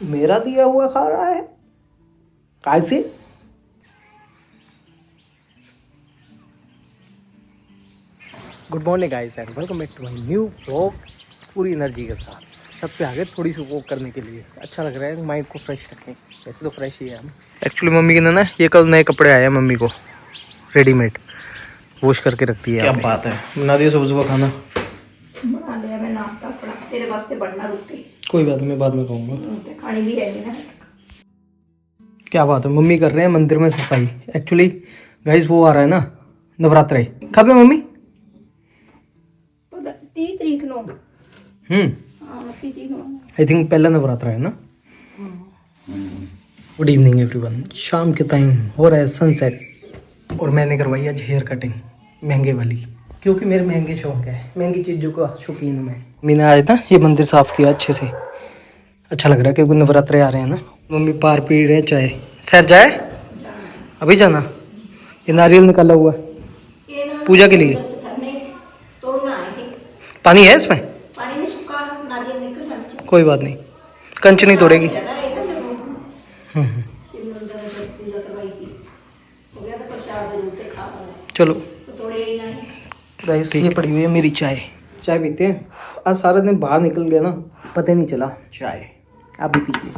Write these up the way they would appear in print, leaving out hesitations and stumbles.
मेरा दिया हुआ खा रहा है कैसे? Good morning guys and welcome back to my new vlog. पूरी एनर्जी के साथ सब पे आगे थोड़ी सी वॉक करने के लिए अच्छा लग रहा है, माइंड को फ्रेश रखें। वैसे तो फ्रेश ही है हम। एक्चुअली मम्मी के ना ये कल नए कपड़े आए हैं मम्मी को, रेडीमेड वॉश करके रखती है। क्या बात है, बना दिया सुबह सुबह खाना? बना लिया मैं नाश्ता, पड़ा तेरे वास्ते बढ़ना रुक गई। कोई बात नहीं, मैं बाद में कहूँगा। खानी भी है ना। क्या बात है, मम्मी कर रहे हैं मंदिर में सफाई। एक्चुअली गाइस वो आ रहा है ना नवरात्रे। कब है मम्मी? 30 तारीख नो। आई थिंक पहला नवरात्रा है ना। Good evening everyone. शाम के टाइम हो रहा है सनसेट और मैंने करवाई आज हेयर कटिंग महंगे वाली, क्योंकि मेरे महंगे शौक है, महंगी चीज़ों का शौकीन हूँ मैं। मैंने आज ना ये मंदिर साफ किया अच्छे से, अच्छा लग रहा है क्योंकि नवरात्रे आ रहे हैं ना। मम्मी पार पी रहे हैं चाय। सर जाए अभी जाना? ये नारियल निकाला हुआ है पूजा के लिए। पानी है इसमें? कोई बात नहीं, कंच नहीं तोड़ेगी। चलो गाइस, ये पड़ी हुई है मेरी चाय। चाय पीते हैं। आज सारा दिन बाहर निकल गया ना, पता ही नहीं चला। चाय आप भी पीजिए।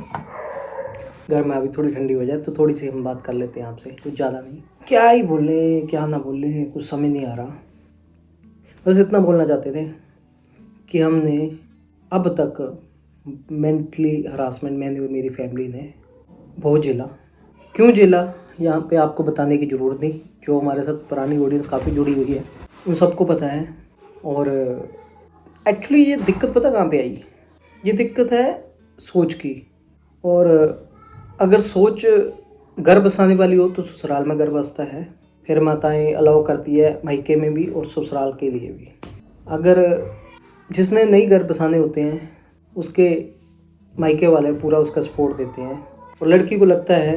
घर में अभी थोड़ी ठंडी हो जाए तो थोड़ी सी हम बात कर लेते हैं आपसे, कुछ ज़्यादा नहीं। क्या ही बोले क्या ना बोले कुछ समझ नहीं आ रहा। बस इतना बोलना चाहते थे कि हमने अब तक मेंटली हरासमेंट मैंने और मेरी फैमिली ने बहुत झेला। क्यों झेला यहाँ पे आपको बताने की ज़रूरत नहीं। जो हमारे साथ पुरानी ऑडियंस काफ़ी जुड़ी हुई है उन सबको पता है। और एक्चुअली ये दिक्कत पता कहाँ पे आई? ये दिक्कत है सोच की। और अगर सोच घर बसाने वाली हो तो ससुराल में घर बसता है, फिर माताएं अलाउ करती है मायके में भी और ससुराल के लिए भी। अगर जिसने नई घर बसाने होते हैं उसके मायके वाले पूरा उसका सपोर्ट देते हैं और लड़की को लगता है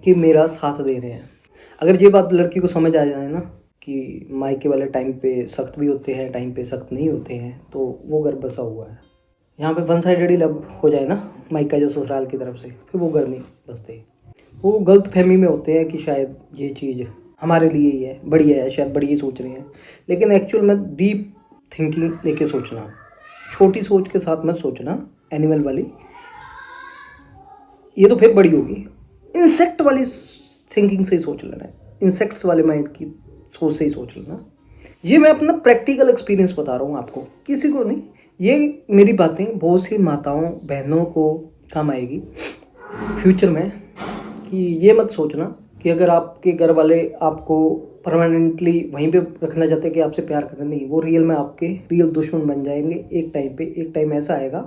कि मेरा साथ दे रहे हैं। अगर ये बात लड़की को समझ आ जाए ना कि मायके वाले टाइम पे सख्त भी होते हैं, टाइम पे सख्त नहीं होते हैं, तो वो घर बसा हुआ है। यहाँ पे वन साइडेड लव हो जाए ना मायका जो ससुराल की तरफ से, फिर वो घर नहीं बसते। वो गलत फहमी में होते हैं कि शायद ये चीज़ हमारे लिए ही है, बढ़िया है, शायद बढ़िया सोच रहे हैं। लेकिन एक्चुअल में डीप थिंकिंग लेके सोचना, छोटी सोच के साथ मत सोचना एनिमल वाली। ये तो फिर बड़ी होगी। इंसेक्ट वाली थिंकिंग से ही सोच लेना है, इंसेक्ट्स वाले माइंड की सोच से ही सोच लेना। ये मैं अपना प्रैक्टिकल एक्सपीरियंस बता रहा हूँ आपको, किसी को नहीं। ये मेरी बातें बहुत सी माताओं बहनों को काम आएगी फ्यूचर में। कि ये मत सोचना कि अगर आपके घर वाले आपको परमानेंटली वहीं पे रखना चाहते हैं कि आपसे प्यार करना, नहीं, वो रियल में आपके रियल दुश्मन बन जाएंगे एक टाइम पे। एक टाइम ऐसा आएगा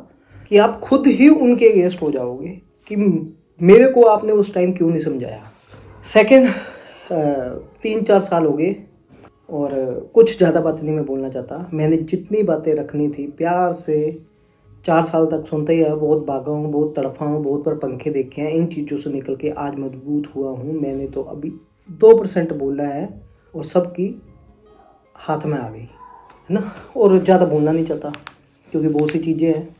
कि आप खुद ही उनके अगेंस्ट हो जाओगे कि मेरे को आपने उस टाइम क्यों नहीं समझाया। सेकेंड, 3-4 साल हो गए और कुछ ज़्यादा बातें नहीं मैं बोलना चाहता। मैंने जितनी बातें रखनी थी प्यार से 4 साल तक सुनते ही है। बहुत भागा हूँ, बहुत तड़फा हूँ, बहुत बार पंखे देखे हैं। इन चीज़ों से निकल के आज मजबूत हुआ हूँ। मैंने तो अभी 2% बोला है और सबकी हाथ में आ गई है ना। और ज़्यादा बोलना नहीं चाहता क्योंकि बहुत सी चीज़ें हैं।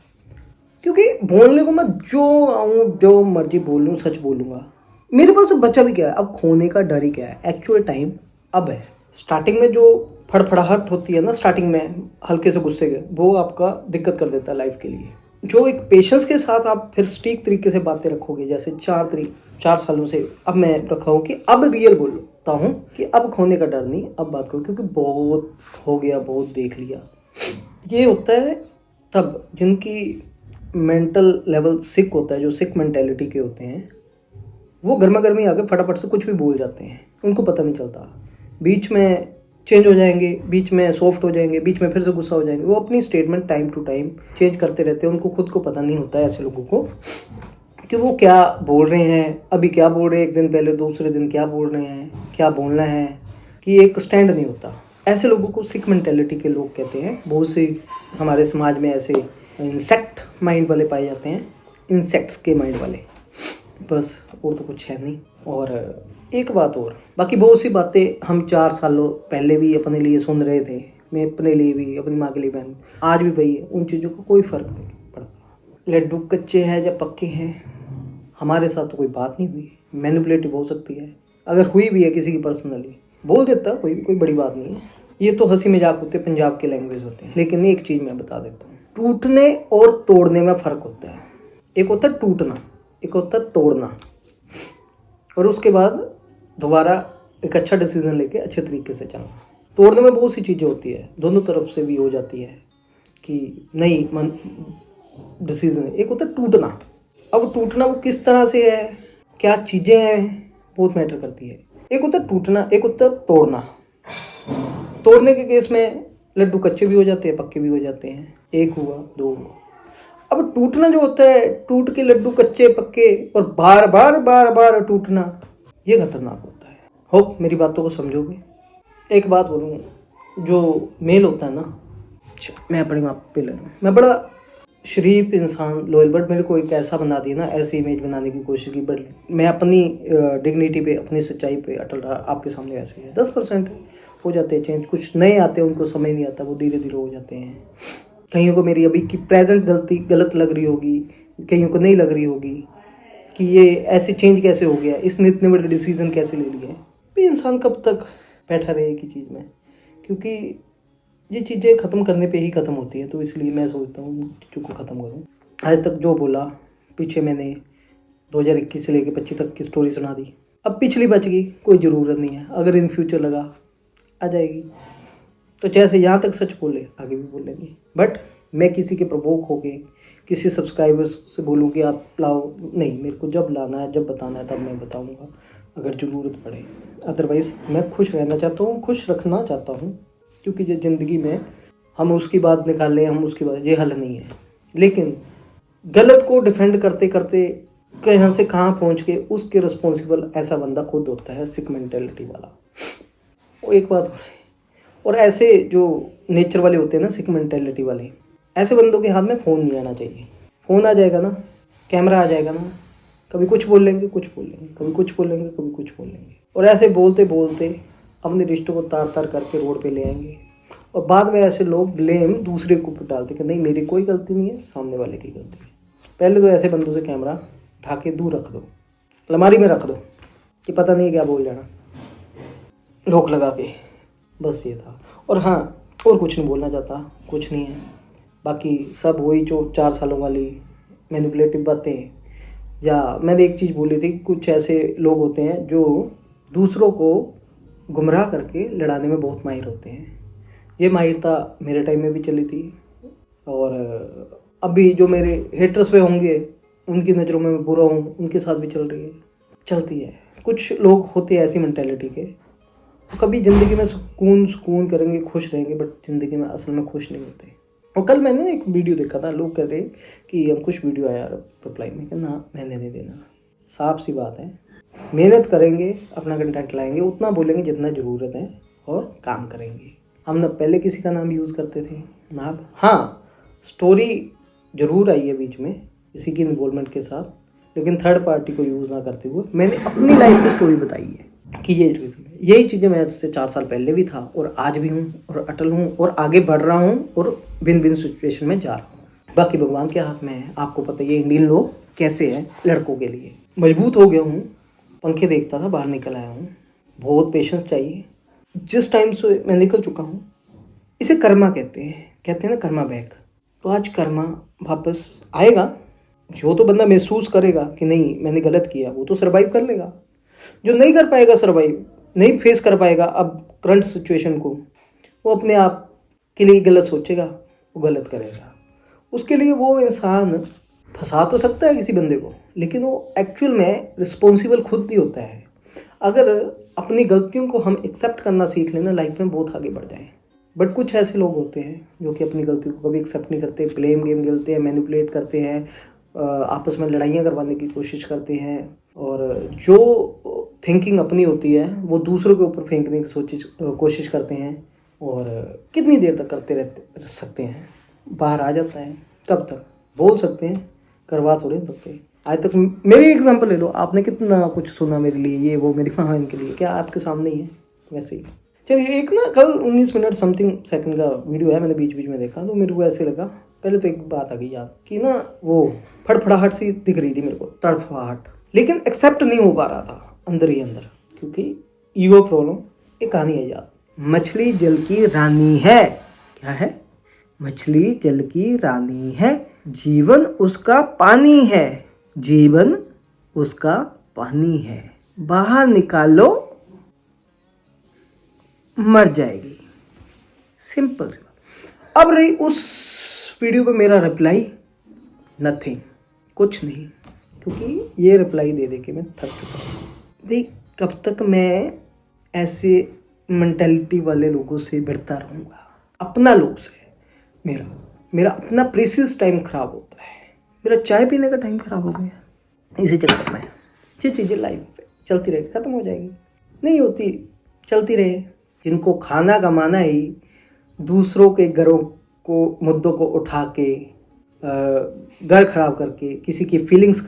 क्योंकि बोलने को मैं जो आऊँ जो मर्जी बोल लूँ, सच बोलूँगा। मेरे पास अब बच्चा भी क्या है, अब खोने का डर ही क्या है। एक्चुअल टाइम अब है। स्टार्टिंग में जो फड़फड़ाहट होती है ना, स्टार्टिंग में हल्के से गुस्से के, वो आपका दिक्कत कर देता है लाइफ के लिए। जो एक पेशेंस के साथ आप फिर स्टीक तरीके से बातें रखोगे, जैसे 4 सालों से अब मैं रखा हूँ कि अब रियल बोलता हूँ कि अब खोने का डर नहीं, अब बात करो। क्योंकि बहुत हो गया, बहुत देख लिया। ये होता है तब जिनकी मेंटल लेवल सिक होता है, जो सिक मेंटेलिटी के होते हैं, वो गर्मा गर्मी आके फटाफट से कुछ भी बोल जाते हैं, उनको पता नहीं चलता। बीच में चेंज हो जाएंगे, बीच में सॉफ्ट हो जाएंगे, बीच में फिर से गुस्सा हो जाएंगे। वो अपनी statement time to time change करते रहते हैं। उनको खुद को पता नहीं होता है ऐसे लोगों को कि वो क्या बोल रहे हैं। अभी क्या बोल रहे हैं, एक दिन पहले दूसरे दिन क्या बोल रहे हैं, क्या बोलना है, कि एक स्टैंड नहीं होता। ऐसे लोगों को सिक मेंटेलिटी के लोग कहते हैं। बहुत से हमारे समाज में ऐसे इंसेक्ट माइंड वाले पाए जाते हैं, इंसेक्ट्स के माइंड वाले, बस। और तो कुछ है नहीं। और एक बात और, बाकी बहुत सी बातें हम 4 सालों पहले भी अपने लिए सुन रहे थे। मैं अपने लिए भी, अपनी माँ के लिए, बहन आज भी वही है। उन चीज़ों को कोई फ़र्क नहीं पड़ता। लड्डू कच्चे हैं या पक्के हैं, हमारे साथ तो कोई बात नहीं हुई। मैनिपुलेटिव हो सकती है, अगर हुई भी है किसी की पर्सनली बोल देता, कोई बड़ी बात नहीं है। ये तो हंसी मजाक होते हैं, पंजाब के लैंग्वेज होते हैं। लेकिन एक चीज़ मैं बता देता हूँ, टूटने और तोड़ने में फ़र्क होता है। एक होता है टूटना, एक होता है तोड़ना, और उसके बाद दोबारा एक अच्छा डिसीजन लेके अच्छे तरीके से चलना। तोड़ने में बहुत सी चीज़ें होती है, दोनों तरफ से भी हो जाती है कि नहीं मन डिसीजन। एक होता है टूटना। अब टूटना वो किस तरह से है, क्या चीज़ें हैं, बहुत मैटर करती है। एक होता है टूटना, एक होता है तोड़ना। तोड़ने के केस में लड्डू कच्चे भी हो जाते हैं, पक्के भी हो जाते हैं। एक हुआ, दो हुआ। अब टूटना जो होता है, टूट के लड्डू कच्चे पक्के और बार बार टूटना, ये खतरनाक होता है। होप मेरी बातों को समझोगे। एक बात बोलूँ, जो मेल होता है ना, मैं अपने आप पे ले लूँ, मैं बड़ा शरीफ इंसान लोयल, बट मेरे को एक ऐसा बना दिया ना, ऐसी इमेज बनाने की कोशिश की, बट मैं अपनी डिग्निटी पे, अपनी सच्चाई पे अटल रहा। आपके सामने वैसे ही है। 10% हो जाते हैं चेंज, कुछ नए आते हैं, उनको समझ नहीं आता, वो धीरे धीरे हो जाते हैं। कईयों को मेरी अभी की प्रेजेंट गलती गलत लग रही होगी, कईयों को नहीं लग रही होगी कि ये ऐसे चेंज कैसे हो गया, इसने इतने बड़े डिसीजन कैसे ले लिए। भी इंसान कब तक बैठा रहे एक ही चीज़ में, क्योंकि ये चीज़ें ख़त्म करने पे ही ख़त्म होती है। तो इसलिए मैं सोचता हूँ चीज़ों को ख़त्म करूँ। आज तक जो बोला, पीछे मैंने 2021 से लेकर 25 तक की स्टोरी सुना दी। अब पिछली बच गई, कोई ज़रूरत नहीं है। अगर इन फ्यूचर लगा आ जाएगी, तो जैसे यहाँ तक सच बोले आगे भी बोलेंगे। बट मैं किसी के प्रवोक होके किसी सब्सक्राइबर्स से बोलूँ कि आप लाओ, नहीं, मेरे को जब लाना है, जब बताना है, तब मैं बताऊँगा अगर ज़रूरत पड़े। अदरवाइज़ मैं खुश रहना चाहता हूँ, खुश रखना चाहता हूँ, क्योंकि ये ज़िंदगी में हम उसकी बात निकाल लें, हम उसकी बात, ये हल नहीं है। लेकिन गलत को डिफेंड करते करते कहाँ से कहाँ पहुँच के उसके रिस्पॉन्सिबल ऐसा बंदा खुद होता है, सिक मेंटेलिटी वाला। वो एक बात। और ऐसे जो नेचर वाले होते हैं ना, सिक मेंटेलिटी वाले, ऐसे बंदों के हाथ में फ़ोन नहीं आना चाहिए। फ़ोन आ जाएगा ना, कैमरा आ जाएगा ना, कभी कुछ बोल लेंगे, कुछ बोल लेंगे, कभी कुछ बोल लेंगे, कभी कुछ बोल लेंगे, और ऐसे बोलते बोलते अपने रिश्तों को तार तार करके रोड पे ले आएंगे। और बाद में ऐसे लोग ब्लेम दूसरे के ऊपर डालते कि नहीं मेरी कोई गलती नहीं है, सामने वाले की गलती है। पहले तो ऐसे बंदों से कैमरा उठा के दूर रख दो, अलमारी में रख दो, कि पता नहीं क्या बोल जाना, रोक लगा के। बस ये था। और हाँ, और कुछ नहीं बोलना चाहता, कुछ नहीं है। बाकी सब वही जो 4 सालों वाली मैनिपुलेटिव बातें। या मैंने एक चीज़ बोली थी, कुछ ऐसे लोग होते हैं जो दूसरों को गुमराह करके लड़ाने में बहुत माहिर होते हैं। ये माहिरता मेरे टाइम में भी चली थी, और अभी जो मेरे हेटर्स पे होंगे उनकी नज़रों में मैं बुरा हूँ, उनके साथ भी चलती है। कुछ लोग होते हैं ऐसी मेंटेलिटी के, तो कभी ज़िंदगी में सुकून करेंगे, खुश रहेंगे, बट ज़िंदगी में असल में खुश नहीं होते। और कल मैंने एक वीडियो देखा था, लोग कह रहे कि हम कुछ वीडियो आया रिप्लाई में, कि ना मैंने नहीं देना। साफ सी बात है, मेहनत करेंगे, अपना कंटेंट लाएंगे, उतना बोलेंगे जितना ज़रूरत है, और काम करेंगे। हम ना पहले किसी का नाम यूज़ करते थे ना अब। हाँ, स्टोरी ज़रूर आई है बीच में किसी की इन्वॉल्वमेंट के साथ, लेकिन थर्ड पार्टी को यूज़ ना करते हुए मैंने अपनी लाइफ की स्टोरी बताई है कि ये रीज़न है। यही चीज़ें मैं इससे 4 साल पहले भी था, और आज भी हूँ, और अटल हूँ, और आगे बढ़ रहा हूँ, और बिन बिन सिचुएशन में जा रहा हूँ। बाकी भगवान के हाथ में है। आपको पता है ये इंडियन लोग कैसे हैं लड़कों के लिए। मजबूत हो गया हूँ, पंखे देखता था, बाहर निकल आया हूँ। बहुत पेशेंस चाहिए। जिस टाइम से मैं निकल चुका हूँ, इसे कर्मा कहते हैं ना, कर्मा बैक। तो आज कर्मा वापस आएगा। जो तो बंदा महसूस करेगा कि नहीं मैंने गलत किया, वो तो सर्वाइव कर लेगा। जो नहीं कर पाएगा सर्वाइव, नहीं फेस कर पाएगा अब करंट सिचुएशन को, वो अपने आप के लिए गलत सोचेगा, वो गलत करेगा। उसके लिए वो इंसान फंसा तो सकता है किसी बंदे को, लेकिन वो एक्चुअल में रिस्पॉन्सिबल खुद ही होता है। अगर अपनी गलतियों को हम एक्सेप्ट करना सीख लेना, लाइफ में बहुत आगे बढ़ जाए। बट कुछ ऐसे लोग होते हैं जो कि अपनी गलती को कभी एक्सेप्ट नहीं करते, ब्लेम गेम खेलते हैं, मैनिपुलेट करते हैं, आपस में लड़ाइयाँ करवाने की कोशिश करते हैं, और जो थिंकिंग अपनी होती है वो दूसरों के ऊपर फेंकने की कोशिश करते हैं। और कितनी देर तक करते रह सकते हैं। बाहर आ जाता है, कब तक बोल सकते हैं, करवा थोड़े सकते। आज तक मेरी एग्जांपल ले लो, आपने कितना कुछ सुना मेरे लिए, ये वो मेरी बहन के लिए, क्या आपके सामने ही है वैसे ही। चलिए, एक ना कल 19 मिनट समथिंग सेकंड का वीडियो है, मैंने बीच बीच में देखा, तो मेरे को ऐसे लगा पहले तो एक बात आ गई याद कि ना वो फड़फड़ाहट सी दिख रही थी मेरे को, तड़फड़ाहट, लेकिन एक्सेप्ट नहीं हो पा रहा था अंदर ही अंदर, क्योंकि ईगो प्रॉब्लम। एक कहानी है याद, मछली जल की रानी है। क्या है? मछली जल की रानी है, जीवन उसका पानी है, जीवन उसका पानी है, बाहर निकालो मर जाएगी। सिंपल। अब रही उस वीडियो पे मेरा रिप्लाई, नथिंग, कुछ नहीं, क्योंकि ये रिप्लाई दे दे के मैं थक चुका हूँ। भाई कब तक मैं ऐसे मेंटालिटी वाले लोगों से भिड़ता रहूँगा? अपना लोग से मेरा अपना प्रीशियस टाइम खराब होता है, मेरा चाय पीने का टाइम खराब हो गया इसी चक्कर में। ये चीज़ें लाइफ पे चलती रहेगी, ख़त्म हो जाएगी? नहीं होती, चलती रहे। जिनको खाना कमाना ही दूसरों के घरों को, मुद्दों को उठा के, घर खराब करके, किसी की फीलिंग्स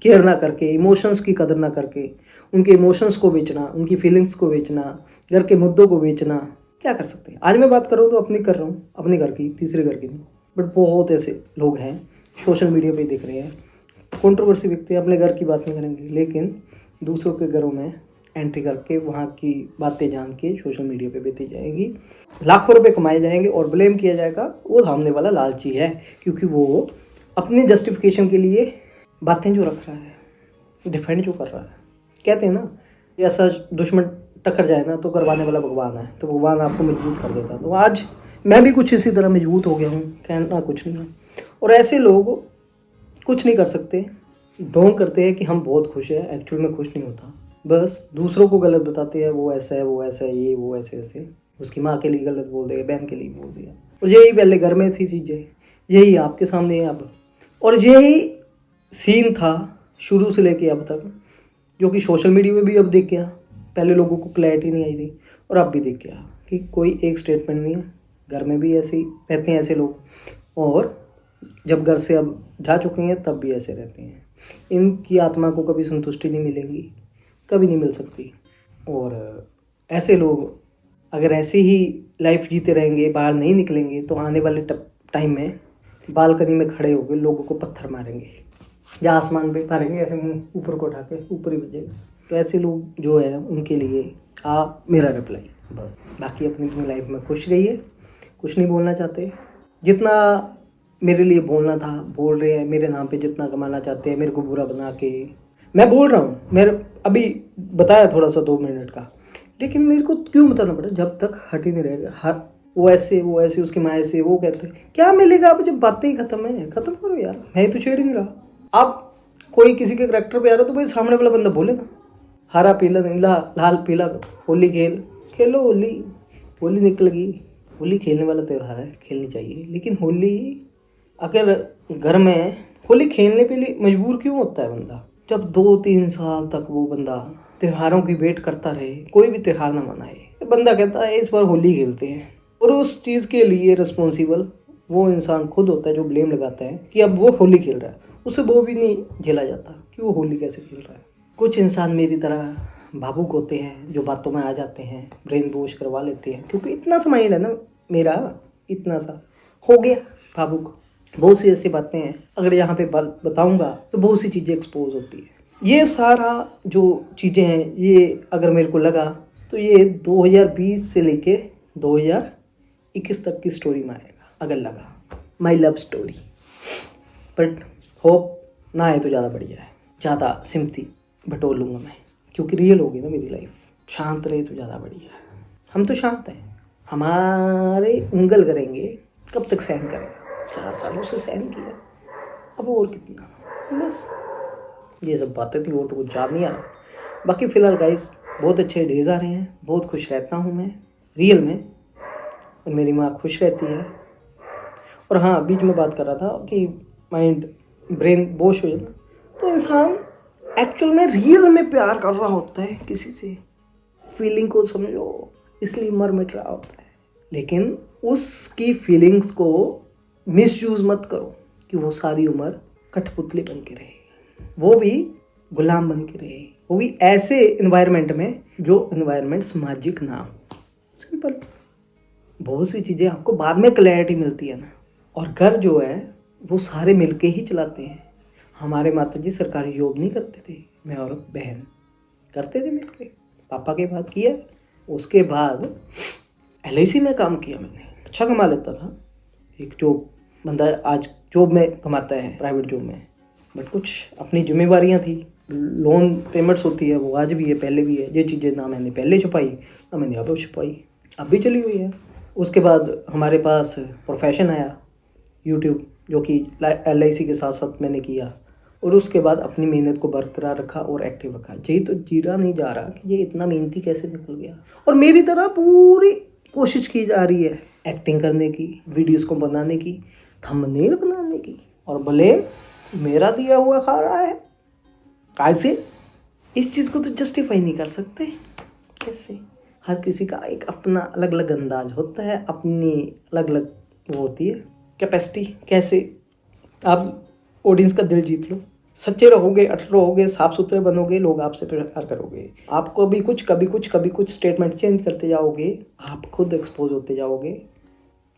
केयर ना करके, इमोशंस की कदर ना करके, उनके इमोशंस को बेचना, उनकी फीलिंग्स को बेचना, घर के मुद्दों को बेचना, क्या कर सकते हैं? आज मैं बात कर रहा हूँ तो अपनी कर रहा हूँ, अपने घर की, तीसरे घर की नहीं। बट बहुत ऐसे लोग हैं सोशल मीडिया पे दिख रहे हैं, कंट्रोवर्सी व्यक्ति, अपने घर की बात नहीं करेंगे, लेकिन दूसरों के घरों में एंट्री करके वहाँ की बातें जान के सोशल मीडिया पे बेची जाएंगी, लाखों रुपए कमाए जाएंगे और ब्लेम किया जाएगा वो सामने वाला लालची है, क्योंकि वो अपने जस्टिफिकेशन के लिए बातें जो रख रहा है, डिफेंड जो कर रहा है। कहते हैं ना, ऐसा दुश्मन टक्कर जाए ना तो करवाने वाला भगवान है, तो भगवान आपको मजबूत कर देता है। तो आज मैं भी कुछ इसी तरह मजबूत हो गया हूँ, कहना कुछ नहीं है। और ऐसे लोग कुछ नहीं कर सकते, ढोंग करते हैं कि हम बहुत खुश हैं, एक्चुअल में खुश नहीं होता, बस दूसरों को गलत बताते हैं, वो ऐसा है, वो ऐसा है, ये वो ऐसे ऐसे, उसकी माँ के लिए गलत बोल दिया, बहन के लिए बोल दिया। और यही पहले घर में थी चीज़ें, यही आपके सामने है अब, और यही सीन था शुरू से लेके अब तक, जो कि सोशल मीडिया में भी अब दिख गया। पहले लोगों को क्लैरिटी नहीं आई थी और अब भी दिख गया कि कोई एक स्टेटमेंट नहीं है, घर में भी ऐसे ही रहते हैं ऐसे लोग, और जब घर से अब जा चुके हैं तब भी ऐसे रहते हैं। इनकी आत्मा को कभी संतुष्टि नहीं मिलेगी, कभी नहीं मिल सकती। और ऐसे लोग अगर ऐसे ही लाइफ जीते रहेंगे, बाहर नहीं निकलेंगे, तो आने वाले टाइम में बालकनी में खड़े होकर लोगों को पत्थर मारेंगे या आसमान पे मारेंगे, ऐसे मुंह ऊपर को उठा के, ऊपर ही बजेगा। तो ऐसे लोग जो है उनके लिए मेरा रिप्लाई, बस। बाकी अपनी लाइफ में खुश रहिए, कुछ नहीं बोलना चाहते, जितना मेरे लिए बोलना था बोल रहे हैं, मेरे नाम पे जितना कमाना चाहते हैं, मेरे को बुरा बना के मैं बोल रहा हूँ। मेरे अभी बताया थोड़ा सा 2 मिनट का, लेकिन मेरे को क्यों बताना पड़ा? जब तक हट ही नहीं रहेगा, वो ऐसे उसकी माँ ऐसे, वो कहते हैं क्या मिलेगा? अब जब बातें ही खत्म है, खत्म करो यार, मैं तो छेड़ ही नहीं रहा। अब कोई किसी के करैक्टर पे आ रहा तो भाई सामने वाला बंदा बोलेगा, हरा पीला नीला लाल पीला, होली खेलो, होली निकल गई। होली खेलने वाला त्यौहार है, खेलनी चाहिए, लेकिन होली अगर घर में होली खेलने के लिए मजबूर क्यों होता है बंदा? जब 2-3 साल तक वो बंदा त्योहारों की वेट करता रहे, कोई भी त्यौहार ना मनाए, बंदा कहता है इस बार होली खेलते हैं, और उस चीज़ के लिए रिस्पॉन्सिबल वो इंसान खुद होता है जो ब्लेम लगाता है कि अब वो होली खेल रहा है, उसे वो भी नहीं झेला जाता कि वो होली कैसे खेल रहा है। कुछ इंसान मेरी तरह भावुक होते हैं जो बातों में आ जाते हैं, ब्रेन वॉश करवा लेते हैं, क्योंकि इतना सा माइंड है ना मेरा, इतना सा हो गया भावुक। बहुत सी ऐसी बातें हैं, अगर यहाँ पे बताऊँगा तो बहुत सी चीज़ें एक्सपोज होती है। ये सारा जो चीज़ें हैं, ये अगर मेरे को लगा तो ये 2020 से लेके 2021 तक की स्टोरी में आएगा, अगर लगा my love story. But hope ना आए तो ज़्यादा बढ़िया है, ज़्यादा सिंपथी बटोर लूँगा मैं, क्योंकि रियल होगी ना मेरी लाइफ। शांत रहे तो ज़्यादा बढ़िया है। हम तो शांत हैं, हमारे उंगल करेंगे, कब तक सहन करेंगे? 4 सालों से सहन किया, अब और कितना? बस ये सब बातें थी, और तो कुछ याद नहीं आ रहा। बाकी फ़िलहाल गाइस बहुत अच्छे डेज आ रहे हैं, बहुत खुश रहता हूँ मैं रियल में, और मेरी माँ खुश रहती है। और हाँ, बीच में बात कर रहा था कि माइंड ब्रेन वॉश हो जाए, तो इंसान एक्चुअल में रियल में प्यार कर रहा होता है किसी से, फीलिंग को समझो, इसलिए मर मिट रहा होता है। लेकिन उसकी फीलिंग्स को मिसयूज़ मत करो कि वो सारी उम्र कठपुतली बन के रहे, वो भी गुलाम बन के रहे, वो भी ऐसे इन्वायरमेंट में जो इन्वायरमेंट सामाजिक ना हो। सिंपल। बहुत सी चीज़ें आपको बाद में क्लैरिटी मिलती है ना, और घर जो है वो सारे मिलके ही चलाते हैं। हमारे माताजी सरकारी जॉब नहीं करते थे, मैं और बहन करते थे मिलके। पापा के बाद किया, उसके बाद LIC में काम किया मैंने, अच्छा कमा लेता था। एक जो बंदा आज जॉब में कमाता है प्राइवेट जॉब में, बट कुछ अपनी जिम्मेवारियां थी, लोन पेमेंट्स होती है, वो आज भी है पहले भी है। ये चीज़ें ना मैंने पहले छुपाई ना मैंने अब छुपाई, अब भी चली हुई है। उसके बाद हमारे पास प्रोफेशन आया यूट्यूब, जो कि LIC के साथ साथ मैंने किया, और उसके बाद अपनी मेहनत को बरकरार रखा और एक्टिव रखा। यही तो जीरा नहीं जा रहा कि ये इतना मेहनती कैसे निकल गया। और मेरी तरह पूरी कोशिश की जा रही है एक्टिंग करने की, वीडियोस को बनाने की, थंबनेल बनाने की, और भले मेरा दिया हुआ खा रहा है। कैसे? इस चीज़ को तो जस्टिफाई नहीं कर सकते कैसे? हर किसी का एक अपना अलग अलग अंदाज होता है, अपनी अलग अलग वो होती है कैपेसिटी। कैसे आप ऑडियंस का दिल जीत लो, सच्चे रहोगे, अटल रहोगे, साफ सुथरे बनोगे, लोग आपसे प्यार करोगे। आपको भी कुछ कभी कुछ स्टेटमेंट चेंज करते जाओगे, आप खुद एक्सपोज होते जाओगे,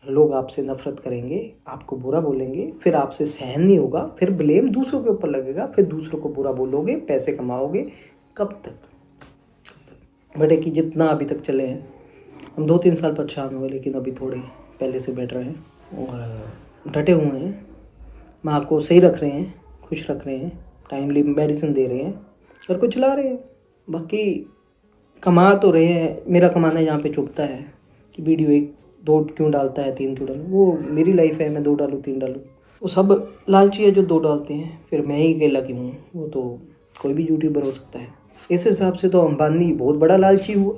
लोग आपसे नफरत करेंगे, आपको बुरा बोलेंगे, फिर आपसे सहन नहीं होगा, फिर ब्लेम दूसरों के ऊपर लगेगा, फिर दूसरों को बुरा बोलोगे, पैसे कमाओगे। कब तक? बेटे कि जितना अभी तक चले हैं, हम 2-3 साल परेशान हुए, लेकिन अभी थोड़े पहले से बेटर हैं और डटे हुए हैं। माँ को सही रख रहे हैं, खुश रख रहे हैं, टाइमली मेडिसिन दे रहे हैं, घर को चला रहे हैं। बाकी कमा तो रहे हैं। मेरा कमाना यहाँ पे चुभता है कि वीडियो 1-2 क्यों डालता है, 3 क्यों डालूँ। वो मेरी लाइफ है, मैं 2 डालूँ 3 डालूँ, वो सब लालची है जो 2 डालते हैं। फिर मैं ही अकेला क्यों हूँ? वो तो कोई भी यूट्यूबर हो सकता है। इस हिसाब से तो अंबानी बहुत बड़ा लालची हुआ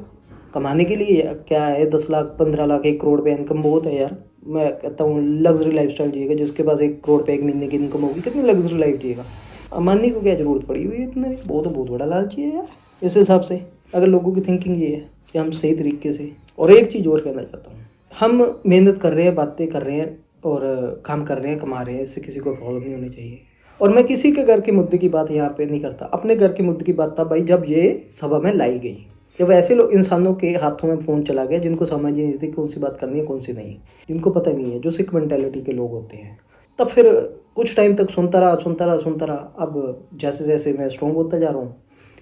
कमाने के लिए। क्या है 10 लाख 15 लाख 1 करोड़ पे इनकम बहुत है यार। मैं कहता हूँ लग्जरी लाइफस्टाइल जिएगा। जिसके पास 1 करोड़ पे 1 महीने की इनकम होगी, कितनी लग्जरी लाइफ जिएगा। अंबानी को क्या जरूरत पड़ी हुई है इतने? वो तो बहुत बड़ा लालची है यार। इस हिसाब से अगर लोगों की थिंकिंग ये है कि हम सही तरीके से। और एक चीज़ और कहना चाहता हूँ, हम मेहनत कर रहे हैं, बातें कर रहे हैं और काम कर रहे हैं, कमा रहे हैं, इससे किसी को प्रॉब्लम नहीं होनी चाहिए। और मैं किसी के घर के मुद्दे की बात यहाँ पे नहीं करता। अपने घर के मुद्दे की बात था भाई जब ये सभा में लाई गई, जब ऐसे लोग इंसानों के हाथों में फ़ोन चला गया जिनको समझ ही नहीं थी कौन सी बात करनी है कौन सी नहीं, जिनको पता नहीं है, जो सिख मेंटालिटी के लोग होते हैं। तब फिर कुछ टाइम तक सुनता रहा। अब जैसे जैसे मैं स्ट्रॉन्ग होता जा रहा हूँ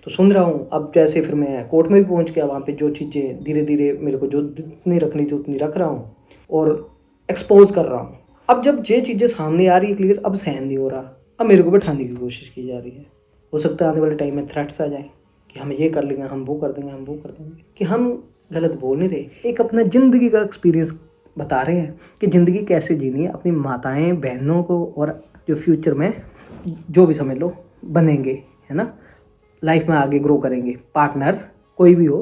तो सुन रहा हूँ। अब जैसे फिर मैं कोर्ट में भी पहुँच गया, वहाँ पे जो चीज़ें धीरे धीरे मेरे को जो जितनी रखनी थी उतनी रख रहा हूँ और एक्सपोज कर रहा हूँ। अब जब ये चीज़ें सामने आ रही है क्लियर, अब सहन नहीं हो रहा, अब मेरे को बैठाने की कोशिश की जा रही है। हो सकता है आने वाले टाइम में थ्रेट्स आ जाए कि हम ये कर लेंगे, हम वो कर देंगे, कि हम गलत बोल नहीं रहे, एक अपना ज़िंदगी का एक्सपीरियंस बता रहे हैं कि ज़िंदगी कैसे जीनी है। अपनी माताएं बहनों को और जो फ्यूचर में जो भी समझ लो बनेंगे, है ना, लाइफ में आगे ग्रो करेंगे, पार्टनर कोई भी हो।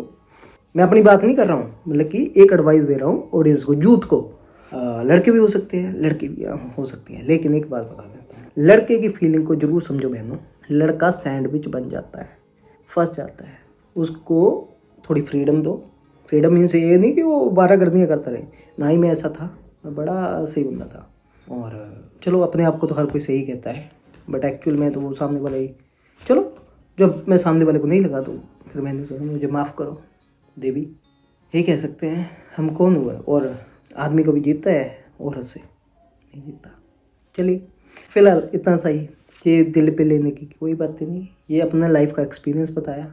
मैं अपनी बात नहीं कर रहा हूँ, मतलब कि एक एडवाइस दे रहा हूँ ऑडियंस को, यूथ को। लड़के भी हो सकते हैं, लड़की भी हो सकती हैं, लेकिन एक बात बता देता हूँ, लड़के की फीलिंग को जरूर समझो बहनों। लड़का सैंडविच बन जाता है, फंस जाता है, उसको थोड़ी फ्रीडम दो। फ्रीडम मीन्स ये नहीं कि वो 12 गर्दियाँ करता रहे, ना ही मैं ऐसा था, मैं बड़ा सही बंदा था। और चलो अपने आप को तो हर कोई सही कहता है, बट एक्चुअल में तो वो सामने वाला ही। चलो जब मैं सामने वाले को नहीं लगा तो फिर मैंने कहा मुझे माफ़ करो देवी, ये कह सकते हैं। हम कौन हुआ? और आदमी को भी जीतता है, औरत से नहीं जीतता। चलिए फिलहाल इतना सही, ये दिल पे लेने की कोई बात नहीं। ये अपना लाइफ का एक्सपीरियंस बताया,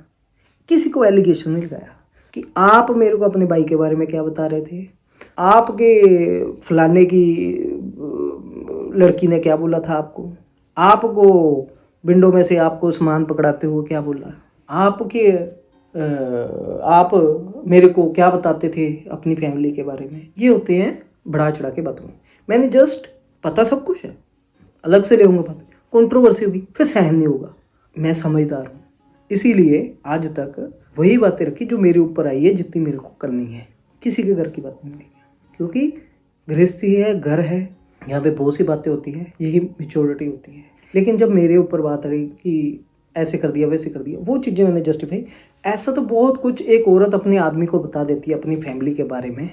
किसी को एलिगेशन नहीं लगाया कि आप मेरे को अपने भाई के बारे में क्या बता रहे थे, आपके फलाने की लड़की ने क्या बोला था आपको विंडो में से आपको सामान पकड़ाते हुए क्या बोला, आप मेरे को क्या बताते थे अपनी फैमिली के बारे में। ये होते हैं बढ़ा चढ़ा के बातों में। मैंने जस्ट पता सब कुछ है, अलग से ले लूँगा बात, कंट्रोवर्सी होगी फिर सहन नहीं होगा। मैं समझदार हूँ, इसीलिए आज तक वही बातें रखी जो मेरे ऊपर आई है, जितनी मेरे को करनी है। किसी के घर की बात नहीं रखी, क्योंकि गृहस्थी है, घर है, यहाँ पे बहुत सी बातें होती हैं, यही मेच्योरिटी होती है। लेकिन जब मेरे ऊपर बात आ रही कि ऐसे कर दिया वैसे कर दिया, वो चीज़ें मैंने जस्टिफाई। ऐसा तो बहुत कुछ एक औरत अपने आदमी को बता देती है अपनी फैमिली के बारे में,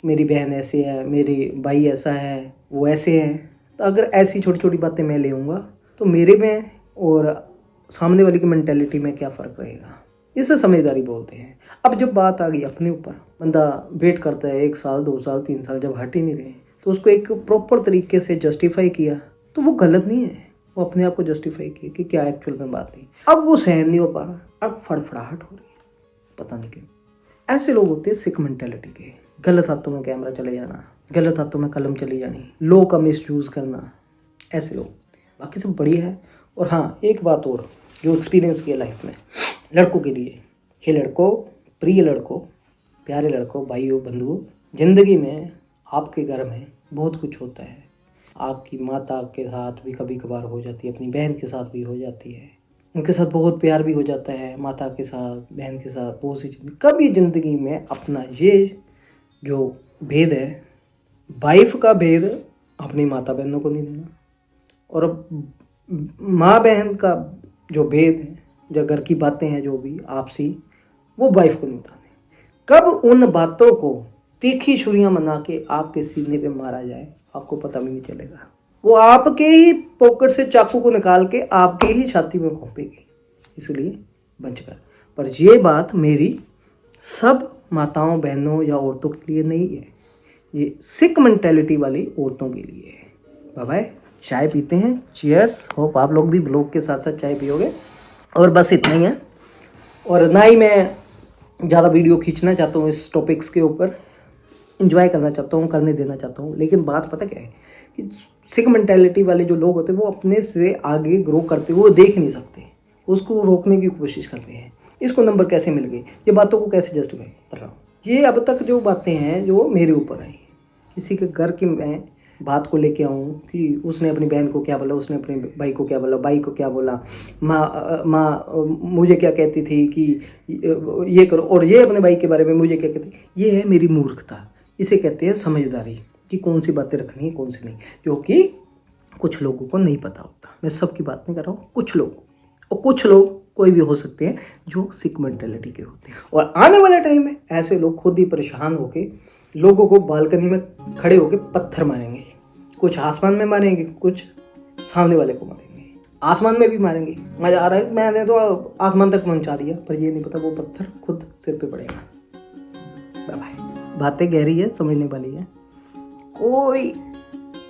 मेरी बहन ऐसे है, मेरे भाई ऐसा है, वो ऐसे है। तो अगर ऐसी छोटी छोटी बातें मैं ले आऊँगा तो मेरे में और सामने वाली की मेंटेलिटी में क्या फ़र्क रहेगा। इसे समझदारी बोलते हैं। अब जब बात आ गई अपने ऊपर, बंदा वेट करता है 1 साल 2 साल 3 साल, जब हट ही नहीं रहे तो उसको एक प्रॉपर तरीके से जस्टिफाई किया, तो वो गलत नहीं है। वो अपने आप को जस्टिफाई किया कि क्या एक्चुअल में बात थी। अब वो सहन नहीं हो पा रहा, अब फड़फड़ाहट हो रही है, पता नहीं क्यों। ऐसे लोग होते हैं सिक मेंटेलिटी के। गलत हाथों में कैमरा चले जाना, गलत हाथों में कलम चली जानी, लो का मिसयूज करना, ऐसे लोग। बाकी सब बढ़िया है। और हाँ, एक बात और जो एक्सपीरियंस किया लाइफ में लड़कों के लिए, हे लड़कों, प्रिय लड़कों, प्यारे लड़कों, भाइयों, बंधुओं, जिंदगी में आपके घर में बहुत कुछ होता है। आपकी माता के साथ भी कभी कभार हो जाती है, अपनी बहन के साथ भी हो जाती है, उनके साथ बहुत प्यार भी हो जाता है, माता के साथ, बहन के साथ, बहुत सी चीज़ें। कभी ज़िंदगी में अपना ये जो भेद है, वाइफ का भेद अपनी माता बहनों को नहीं देना, और अब माँ बहन का जो भेद है, जो घर की बातें हैं जो भी आपसी, वो वाइफ को नहीं बताने। कब उन बातों को तीखी छुरियां बना के आपके सीने पे मारा जाए, आपको पता भी नहीं चलेगा। वो आपके ही पॉकेट से चाकू को निकाल के आपके ही छाती में घोंपेगी। इसलिए बचकर। पर ये बात मेरी सब माताओं, बहनों या औरतों के लिए नहीं है, ये सिक मेंटेलिटी वाली औरतों के लिए है। बाय बाय, चाय पीते हैं, चीयर्स। होप आप लोग भी ब्लॉग के साथ साथ चाय पियोगे। और बस इतना ही है। और ना ही मैं ज़्यादा वीडियो खींचना चाहता हूँ इस टॉपिक्स के ऊपर, इंजॉय करना चाहता हूँ, करने देना चाहता हूँ। लेकिन बात पता क्या है कि सिक मेंटेलिटी वाले जो लोग होते हैं वो अपने से आगे ग्रो करते हुए देख नहीं सकते, उसको रोकने की कोशिश करते हैं। इसको नंबर कैसे मिल गए, ये बातों को कैसे जस्टिफाई कर रहा हूँ। ये अब तक जो बातें हैं जो मेरे ऊपर आई, किसी के घर की मैं बात को लेके आऊँ कि उसने अपनी बहन को क्या बोला, उसने अपने भाई को क्या बोला, भाई को क्या बोला, माँ मुझे क्या कहती थी कि ये करो, और ये अपने भाई के बारे में मुझे क्या कहती, ये है मेरी मूर्खता। इसे कहते हैं समझदारी, कि कौन सी बातें रखनी है कौन सी नहीं, जो कि कुछ लोगों को नहीं पता होता। मैं सबकी बात नहीं कर रहा हूँ, कुछ लोग, और कुछ लोग कोई भी हो सकते हैं जो सिक मेंटेलिटी के होते हैं। और आने वाले टाइम में ऐसे लोग खुद ही परेशान होके लोगों को बालकनी में खड़े होके पत्थर मारेंगे। कुछ आसमान में मारेंगे, कुछ सामने वाले को मारेंगे। आसमान में भी मारेंगे, मजा आ रहा है, मैंने तो आसमान तक पहुंचा दिया, पर ये नहीं पता वो पत्थर खुद सिर पे पड़ेगा। Bye bye. बातें गहरी है, समझने वाली है, कोई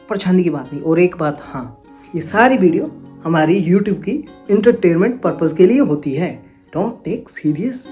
परेशानी की बात नहीं। और एक बात, हाँ, ये सारी वीडियो हमारी YouTube की इंटरटेनमेंट पर्पस के लिए होती है। Don't take serious.